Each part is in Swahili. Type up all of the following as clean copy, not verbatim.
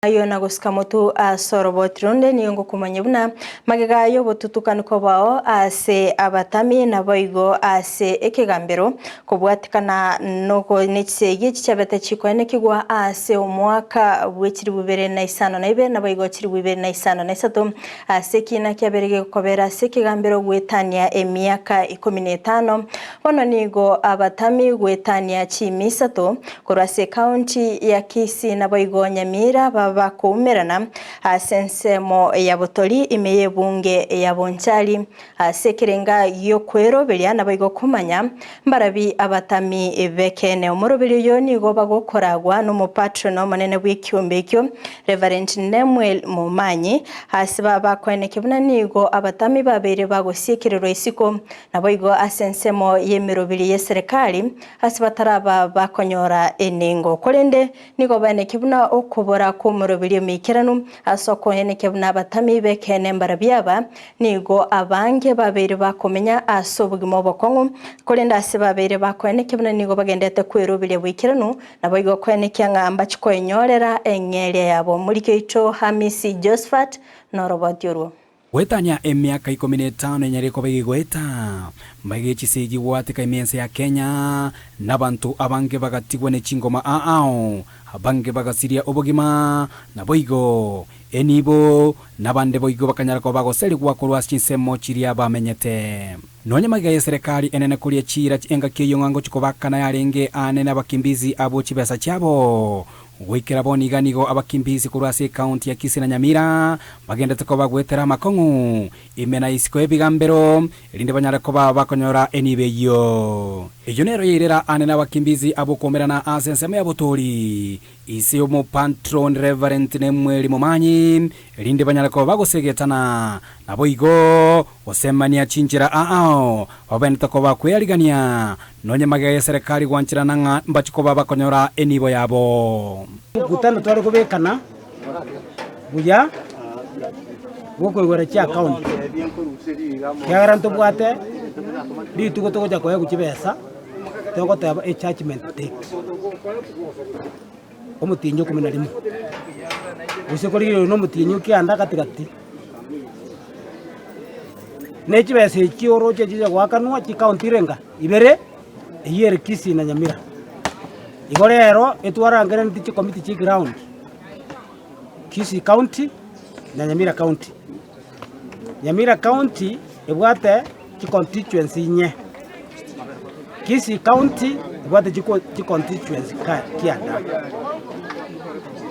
Ayo na gusika mutu sorobotironde niyongo kumanyibuna magega yo botutukanuko bao ase abatami na boigo ase ekegambero kubwatikana noko nechisegi chichabete chikwene kigwa ase omwaka bwechiri bubere na isano na ibe na boigo chiri bubere na isano na isato ase kina kyaberege kobera ase ekegambero gwetania emiaka 15 bono nigo abatami gwetania chimisato korase county ya Kisii na boigo Nyamira bakumerana asensemo ya Botori imeye bunge ya Bonchari asekerenga yokwero belia na bayigo kumanya mbarabi abatami bekene umurobiri yo nigo bagokoragwa no mupatrono manene bw'icyumbekyo Reverend Nemuel Mumanyi hasiba bakweneke buna nigo abatami babere bagosyekerero isiko na bayigo asensemo yemirobiri ye serikali hasiba taraba bakonyora enengo kolende nigo baneke buna okobora ko murobiri mikiranu asoko yeneke buna abatami bekene mbarabyaba nigo abange babere bakomenya asobugimo bokongo kolenda asebabere bakweneke buna nigo bagendete kwerobire bwikiranu nabo igo kweneke ngamba chikoenyorera engere yabo muri kicho Hamisi Josephat norobotyoro wetania emiaka 15 enyareko begigweta magichisiji watika imiense ya Kenya nabantu abange bagatigwa ne chingoma aao abange bagasiria obogima na boigo enibo nabande boigo bakanyara ko bagoseli kwakolwa chinsemo chiria bamenyete nonye magiga ya serikali enene kulia chira enga kiyongango chikobakana yarenge anene abakimbizi abo chibesa chabo wikira boniganigo abakimbizi kurwase county ya Kisii na Nyamira bagenda tukoba gwetera makongu imena isiko ebigambero elinde banyara koba bakonyora enibeyo ejonero yirera anena abakimbizi abo komerana asenseme ya Botori isi omo patron Reverend Nemuel Mumanyi elinde banyara koba bagosegetana nabo igo osemania chinjira aao babenda koba kweyaligania nonye magiga ya serikali gwanchira nanga mbachikoba bakonyora enibo yabo Gutano twari kubekana buya woko igora cha account yagaranto bwate bitugo togo jako yakukibesa togo taba attachment take omutinyo 11 usekorire no mutinyo kyanda katikati nekibese kioro cheje gwakanwa ki account irenga ibere eyere Kisii na Nyamira igorero etwarangana n'iki committee chi ground Kisii County na Nyamira County. Nyamira County ebwate chi constituency nye. Kisii County ebwate chi constituency kianda.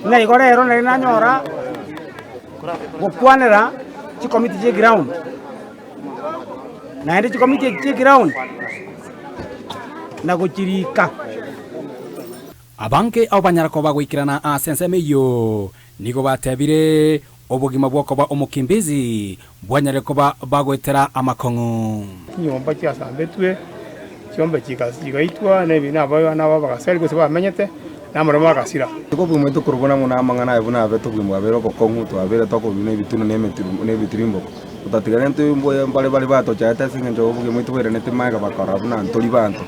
Na igorero na inanyora gukwanira chi committee chi ground. Na ndi chi committee chi ground na guchirika abanke abanyara ko bagwikirana asenseme yo nigo batebire obugima bwoko ba omukimbizi bwanyare ko bagwetera amakongo nyomba cyasambetwe cyomba kigaitwa nebina abana bagasari gose bamenyete namara bagasira ko bumwe to kurubona mu namanga ibuna abeto bumwe abero ko kongu to abere to ko bine bitunu nebitirimbo utatigante mboya mbale bato cyata singe njo bugwe mu twere nete maga bakara buna ntoli bantu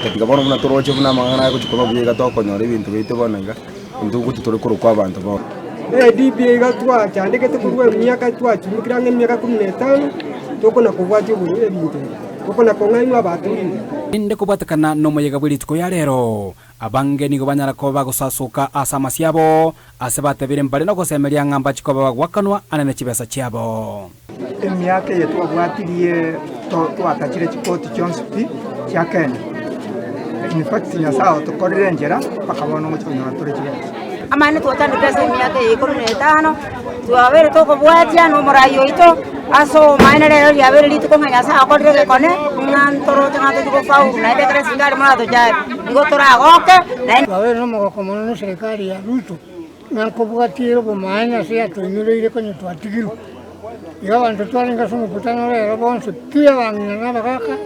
katika bono buna toroche buna mangana ko chikoba buyega to konyore ibintu bite bonanga ndugu tutore ko kwa bantu bo DBA gatwa cyandike tukurwe myaka twa kimukiranga myaka 15 tokona kubwaje buri ebintu tokona kongaimwa abantu inde kubatakana no moyega buri tuko ya rero abange nigo banyara ko bagusasuka asamasi yabo asebatebire mbale no kosemeria ngamba chikoba bagwakanwa anene chibesa cyabo emyaka yetu bwatiriye to atachire chikoti chonspi cya Kenya in fact nyasao tukorerengera bakabona mu cyonyora tore kibesa amane twatandika emyaka 15 twabere toko bwatia no morayo ito aso maina rero yabere lituko nganyasa akorere kone nantoro tanga tuko fau na ite kare singari mwana jari ngo toragoke na twabere no moko mono no serikali ya Ruto nanko bwatiro bo maina sia tunyure ile konyo twatigiru yabantu twalinga sumu kutano rero bonse pia bangana bakaka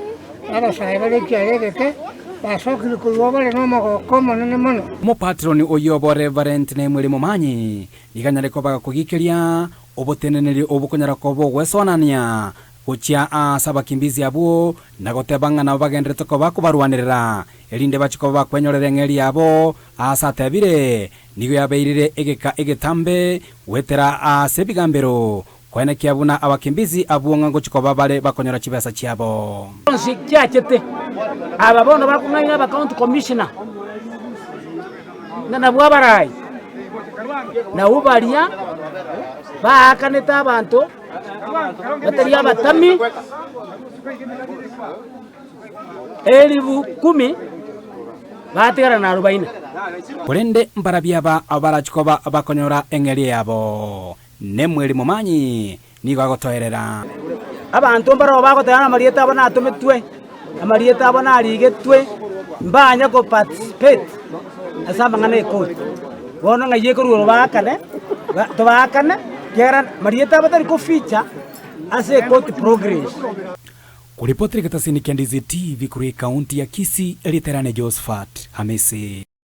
aba saibale kyaleke basokile kulwabale no moko komo nene mono mo patroni oyobo Reverend Nemuel Mumanyi iganyare ko bagakugikeria oboteneneri obukonyara ko bogwesonania guchia asa abakimbizi abo na gotebanga nabo bagendete koba kubarwanirira elinde bachiko bakwenyorera ng'eri abo asa tebire nigo yabeirire egeka egetambe wetera ase bigambero kwene kiabuna abakimbizi abuonga gochiko babale bakonyora chibesa chiabo nsikyachete aba bono bakung'anya aba county commissioner na bwabarai na ubaria bahakaneta abantu batari abatami 10,000 batigara na 40 kurende mbarabiaba abarachikoba bakonyora eng'eri yabo nemweri mumanyi nigo agotoerera abantu mbaro bagotana amarieta abo natumitwe amarieta abo narigetwe mbanya ko participate asamba ngane ko bono ngaye ko rulo bakane to bakane kera marieta abo tari ko feature ase court progress kuripoti katasini Kendizi TV kuri kaunti ya Kisii, Literane Josephat Hamisi.